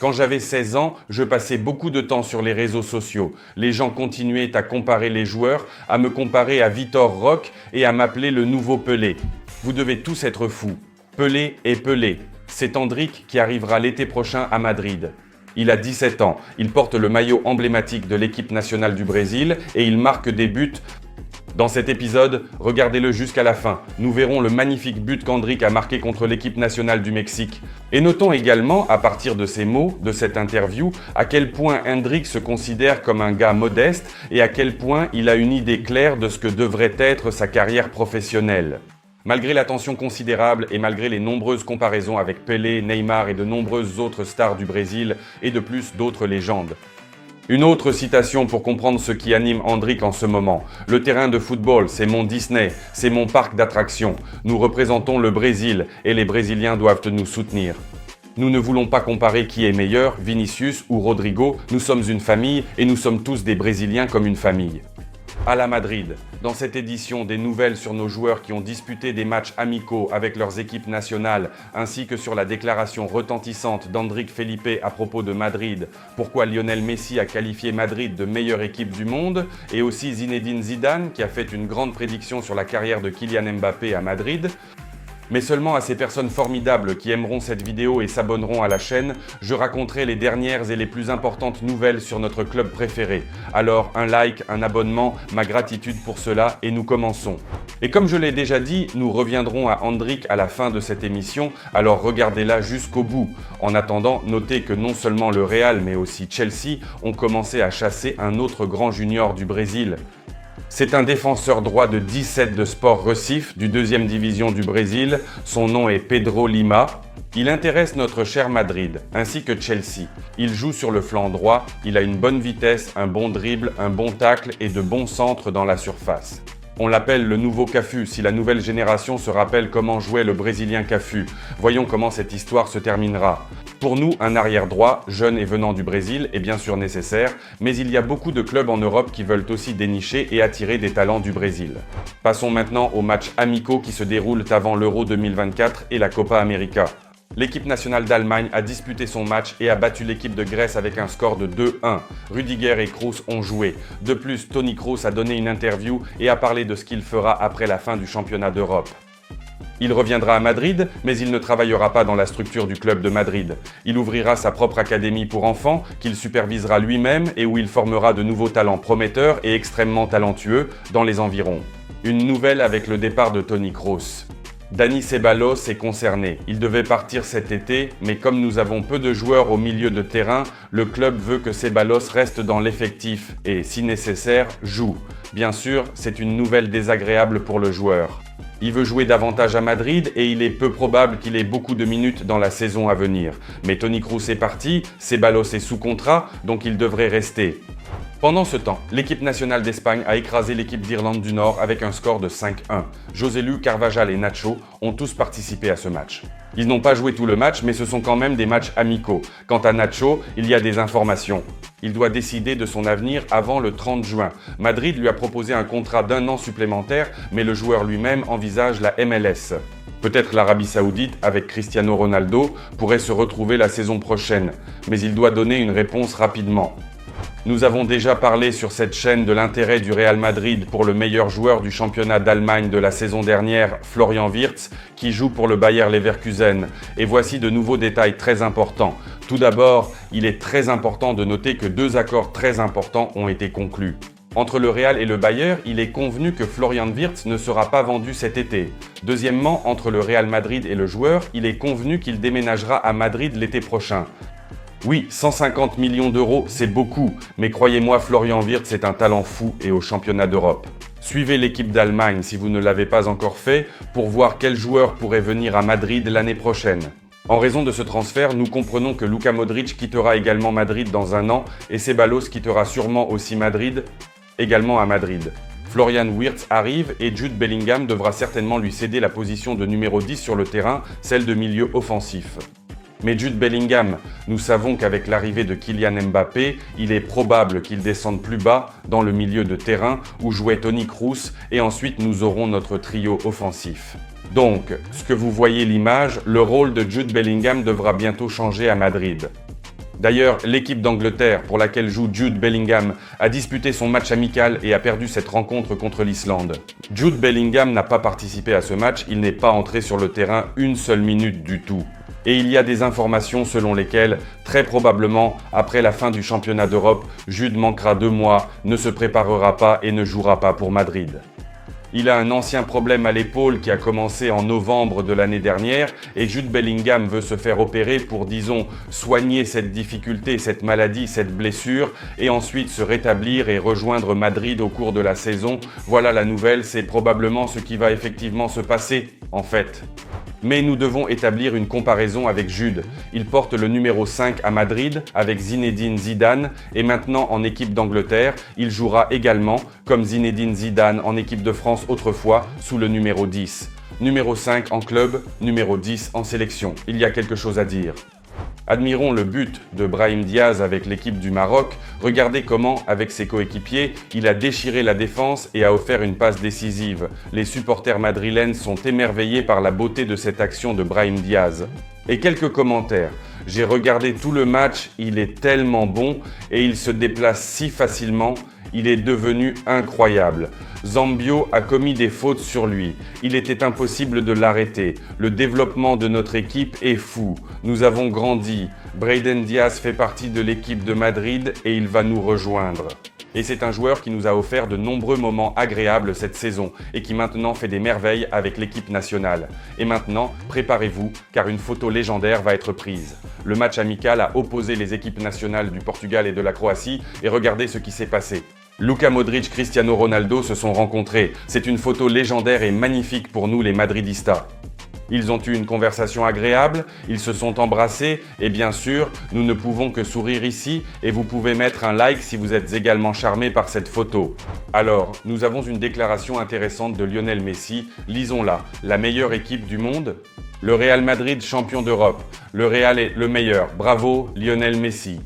Quand j'avais 16 ans, je passais beaucoup de temps sur les réseaux sociaux. Les gens continuaient à comparer les joueurs, à me comparer à Vitor Roque et à m'appeler le nouveau Pelé. Vous devez tous être fous. Pelé est Pelé. C'est Endrick qui arrivera l'été prochain à Madrid. Il a 17 ans, il porte le maillot emblématique de l'équipe nationale du Brésil et il marque des buts. Dans cet épisode, regardez-le jusqu'à la fin. Nous verrons le magnifique but qu'Endrick a marqué contre l'équipe nationale du Mexique. Et notons également, à partir de ces mots, de cette interview, à quel point Endrick se considère comme un gars modeste et à quel point il a une idée claire de ce que devrait être sa carrière professionnelle. Malgré l'attention considérable et malgré les nombreuses comparaisons avec Pelé, Neymar et de nombreuses autres stars du Brésil et de plus d'autres légendes. Une autre citation pour comprendre ce qui anime Endrick en ce moment. Le terrain de football, c'est mon Disney, c'est mon parc d'attractions. Nous représentons le Brésil et les Brésiliens doivent nous soutenir. Nous ne voulons pas comparer qui est meilleur, Vinicius ou Rodrigo. Nous sommes une famille et nous sommes tous des Brésiliens comme une famille. À la Madrid, dans cette édition, des nouvelles sur nos joueurs qui ont disputé des matchs amicaux avec leurs équipes nationales, ainsi que sur la déclaration retentissante d'Endrick Felipe à propos de Madrid, pourquoi Lionel Messi a qualifié Madrid de meilleure équipe du monde, et aussi Zinedine Zidane qui a fait une grande prédiction sur la carrière de Kylian Mbappé à Madrid. Mais seulement à ces personnes formidables qui aimeront cette vidéo et s'abonneront à la chaîne, je raconterai les dernières et les plus importantes nouvelles sur notre club préféré. Alors un like, un abonnement, ma gratitude pour cela et nous commençons. Et comme je l'ai déjà dit, nous reviendrons à Endrick à la fin de cette émission, alors regardez-la jusqu'au bout. En attendant, notez que non seulement le Real mais aussi Chelsea ont commencé à chasser un autre grand junior du Brésil. C'est un défenseur droit de 17 de Sport Recife, du 2e division du Brésil. Son nom est Pedro Lima. Il intéresse notre cher Madrid, ainsi que Chelsea. Il joue sur le flanc droit, il a une bonne vitesse, un bon dribble, un bon tacle et de bons centres dans la surface. On l'appelle le nouveau Cafu, si la nouvelle génération se rappelle comment jouait le Brésilien Cafu. Voyons comment cette histoire se terminera. Pour nous, un arrière droit, jeune et venant du Brésil, est bien sûr nécessaire, mais il y a beaucoup de clubs en Europe qui veulent aussi dénicher et attirer des talents du Brésil. Passons maintenant aux matchs amicaux qui se déroulent avant l'Euro 2024 et la Copa América. L'équipe nationale d'Allemagne a disputé son match et a battu l'équipe de Grèce avec un score de 2-1. Rudiger et Kroos ont joué. De plus, Toni Kroos a donné une interview et a parlé de ce qu'il fera après la fin du championnat d'Europe. Il reviendra à Madrid, mais il ne travaillera pas dans la structure du club de Madrid. Il ouvrira sa propre académie pour enfants, qu'il supervisera lui-même et où il formera de nouveaux talents prometteurs et extrêmement talentueux dans les environs. Une nouvelle avec le départ de Toni Kroos. Dani Ceballos est concerné. Il devait partir cet été, mais comme nous avons peu de joueurs au milieu de terrain, le club veut que Ceballos reste dans l'effectif et, si nécessaire, joue. Bien sûr, c'est une nouvelle désagréable pour le joueur. Il veut jouer davantage à Madrid et il est peu probable qu'il ait beaucoup de minutes dans la saison à venir. Mais Toni Kroos est parti, Ceballos est sous contrat, donc il devrait rester. Pendant ce temps, l'équipe nationale d'Espagne a écrasé l'équipe d'Irlande du Nord avec un score de 5-1. Joselu, Carvajal et Nacho ont tous participé à ce match. Ils n'ont pas joué tout le match, mais ce sont quand même des matchs amicaux. Quant à Nacho, il y a des informations. Il doit décider de son avenir avant le 30 juin. Madrid lui a proposé un contrat d'1 an supplémentaire, mais le joueur lui-même envisage la MLS. Peut-être l'Arabie Saoudite, avec Cristiano Ronaldo, pourrait se retrouver la saison prochaine, mais il doit donner une réponse rapidement. Nous avons déjà parlé sur cette chaîne de l'intérêt du Real Madrid pour le meilleur joueur du championnat d'Allemagne de la saison dernière, Florian Wirtz, qui joue pour le Bayer Leverkusen. Et voici de nouveaux détails très importants. Tout d'abord, il est très important de noter que 2 accords très importants ont été conclus. Entre le Real et le Bayer, il est convenu que Florian Wirtz ne sera pas vendu cet été. Deuxièmement, entre le Real Madrid et le joueur, il est convenu qu'il déménagera à Madrid l'été prochain. Oui, 150 millions d'euros, c'est beaucoup, mais croyez-moi, Florian Wirtz est un talent fou et au championnat d'Europe. Suivez l'équipe d'Allemagne si vous ne l'avez pas encore fait pour voir quel joueur pourrait venir à Madrid l'année prochaine. En raison de ce transfert, nous comprenons que Luka Modric quittera également Madrid dans 1 an et Ceballos quittera sûrement aussi Madrid, également à Madrid. Florian Wirtz arrive et Jude Bellingham devra certainement lui céder la position de numéro 10 sur le terrain, celle de milieu offensif. Mais Jude Bellingham, nous savons qu'avec l'arrivée de Kylian Mbappé, il est probable qu'il descende plus bas dans le milieu de terrain où jouait Toni Kroos et ensuite nous aurons notre trio offensif. Donc, ce que vous voyez l'image, le rôle de Jude Bellingham devra bientôt changer à Madrid. D'ailleurs, l'équipe d'Angleterre, pour laquelle joue Jude Bellingham, a disputé son match amical et a perdu cette rencontre contre l'Islande. Jude Bellingham n'a pas participé à ce match, il n'est pas entré sur le terrain une seule minute du tout. Et il y a des informations selon lesquelles, très probablement, après la fin du championnat d'Europe, Jude manquera 2 mois, ne se préparera pas et ne jouera pas pour Madrid. Il a un ancien problème à l'épaule qui a commencé en novembre de l'année dernière et Jude Bellingham veut se faire opérer pour, disons, soigner cette difficulté, cette maladie, cette blessure et ensuite se rétablir et rejoindre Madrid au cours de la saison. Voilà la nouvelle, c'est probablement ce qui va effectivement se passer, en fait. Mais nous devons établir une comparaison avec Jude. Il porte le numéro 5 à Madrid avec Zinedine Zidane et maintenant en équipe d'Angleterre, il jouera également, comme Zinedine Zidane en équipe de France autrefois, sous le numéro 10. Numéro 5 en club, numéro 10 en sélection. Il y a quelque chose à dire. Admirons le but de Brahim Diaz avec l'équipe du Maroc. Regardez comment, avec ses coéquipiers, il a déchiré la défense et a offert une passe décisive. Les supporters madrilènes sont émerveillés par la beauté de cette action de Brahim Diaz. Et quelques commentaires. J'ai regardé tout le match, il est tellement bon et il se déplace si facilement. Il est devenu incroyable. Zambio a commis des fautes sur lui. Il était impossible de l'arrêter. Le développement de notre équipe est fou. Nous avons grandi. Brahim Diaz fait partie de l'équipe de Madrid et il va nous rejoindre. Et c'est un joueur qui nous a offert de nombreux moments agréables cette saison et qui maintenant fait des merveilles avec l'équipe nationale. Et maintenant, préparez-vous car une photo légendaire va être prise. Le match amical a opposé les équipes nationales du Portugal et de la Croatie et regardez ce qui s'est passé. Luka Modric, Cristiano Ronaldo se sont rencontrés. C'est une photo légendaire et magnifique pour nous les Madridistas. Ils ont eu une conversation agréable, ils se sont embrassés et bien sûr, nous ne pouvons que sourire ici et vous pouvez mettre un like si vous êtes également charmé par cette photo. Alors, nous avons une déclaration intéressante de Lionel Messi, lisons-la. La meilleure équipe du monde ? Le Real Madrid champion d'Europe. Le Real est le meilleur. Bravo Lionel Messi.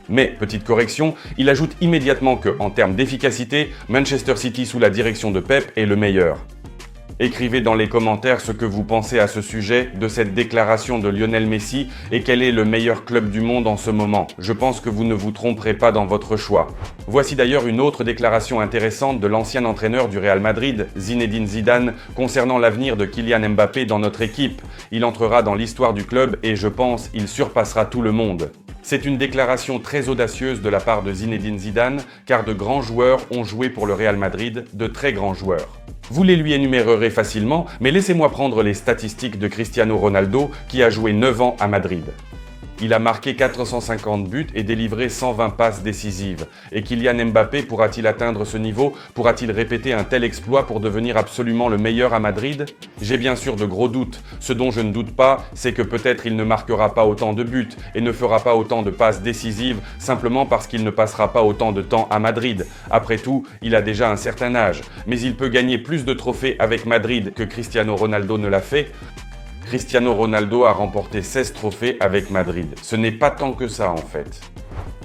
Mais, petite correction, il ajoute immédiatement que, en termes d'efficacité, Manchester City sous la direction de Pep est le meilleur. Écrivez dans les commentaires ce que vous pensez à ce sujet de cette déclaration de Lionel Messi et quel est le meilleur club du monde en ce moment. Je pense que vous ne vous tromperez pas dans votre choix. Voici d'ailleurs une autre déclaration intéressante de l'ancien entraîneur du Real Madrid, Zinedine Zidane, concernant l'avenir de Kylian Mbappé dans notre équipe. Il entrera dans l'histoire du club et je pense il surpassera tout le monde. C'est une déclaration très audacieuse de la part de Zinedine Zidane, car de grands joueurs ont joué pour le Real Madrid, de très grands joueurs. Vous les lui énumérerez facilement, mais laissez-moi prendre les statistiques de Cristiano Ronaldo, qui a joué 9 ans à Madrid. Il a marqué 450 buts et délivré 120 passes décisives. Et Kylian Mbappé pourra-t-il atteindre ce niveau? Pourra-t-il répéter un tel exploit pour devenir absolument le meilleur à Madrid? J'ai bien sûr de gros doutes. Ce dont je ne doute pas, c'est que peut-être il ne marquera pas autant de buts et ne fera pas autant de passes décisives simplement parce qu'il ne passera pas autant de temps à Madrid. Après tout, il a déjà un certain âge. Mais il peut gagner plus de trophées avec Madrid que Cristiano Ronaldo ne l'a fait. Cristiano Ronaldo a remporté 16 trophées avec Madrid. Ce n'est pas tant que ça en fait.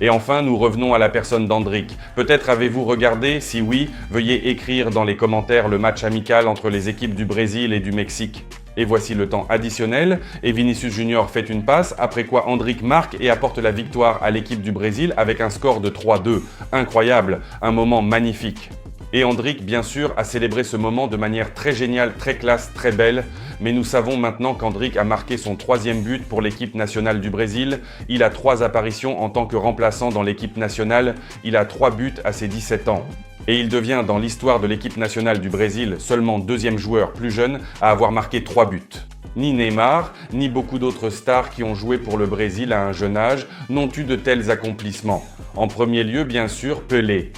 Et enfin, nous revenons à la personne d'Endrick. Peut-être avez-vous regardé? Si oui, veuillez écrire dans les commentaires le match amical entre les équipes du Brésil et du Mexique. Et voici le temps additionnel, et Vinicius Junior fait une passe, après quoi Endrick marque et apporte la victoire à l'équipe du Brésil avec un score de 3-2. Incroyable, un moment magnifique. Et Endrick, bien sûr, a célébré ce moment de manière très géniale, très classe, très belle. Mais nous savons maintenant qu'Endrick a marqué son 3e but pour l'équipe nationale du Brésil. Il a 3 apparitions en tant que remplaçant dans l'équipe nationale. Il a 3 buts à ses 17 ans. Et il devient, dans l'histoire de l'équipe nationale du Brésil, seulement 2e joueur plus jeune à avoir marqué 3 buts. Ni Neymar, ni beaucoup d'autres stars qui ont joué pour le Brésil à un jeune âge n'ont eu de tels accomplissements. En premier lieu, bien sûr, Pelé.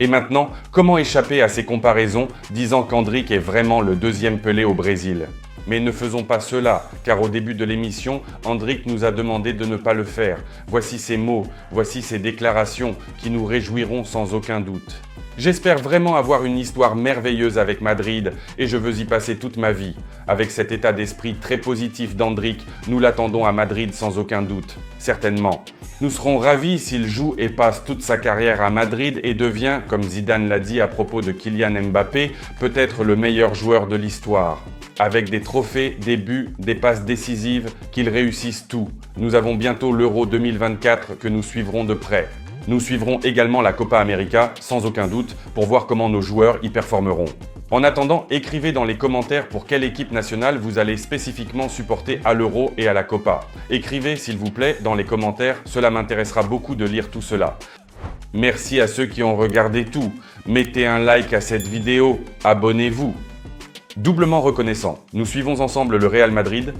Et maintenant, comment échapper à ces comparaisons disant qu'Endrick est vraiment le 2e Pelé au Brésil? Mais ne faisons pas cela, car au début de l'émission, Endrick nous a demandé de ne pas le faire. Voici ses mots, voici ses déclarations qui nous réjouiront sans aucun doute. J'espère vraiment avoir une histoire merveilleuse avec Madrid et je veux y passer toute ma vie. Avec cet état d'esprit très positif d'Endrick, nous l'attendons à Madrid sans aucun doute, certainement. Nous serons ravis s'il joue et passe toute sa carrière à Madrid et devient, comme Zidane l'a dit à propos de Kylian Mbappé, peut-être le meilleur joueur de l'histoire. Avec des trophées, des buts, des passes décisives, qu'il réussisse tout. Nous avons bientôt l'Euro 2024 que nous suivrons de près. Nous suivrons également la Copa América, sans aucun doute, pour voir comment nos joueurs y performeront. En attendant, écrivez dans les commentaires pour quelle équipe nationale vous allez spécifiquement supporter à l'Euro et à la Copa. Écrivez s'il vous plaît dans les commentaires, cela m'intéressera beaucoup de lire tout cela. Merci à ceux qui ont regardé tout. Mettez un like à cette vidéo, abonnez-vous. Doublement reconnaissant, nous suivons ensemble le Real Madrid.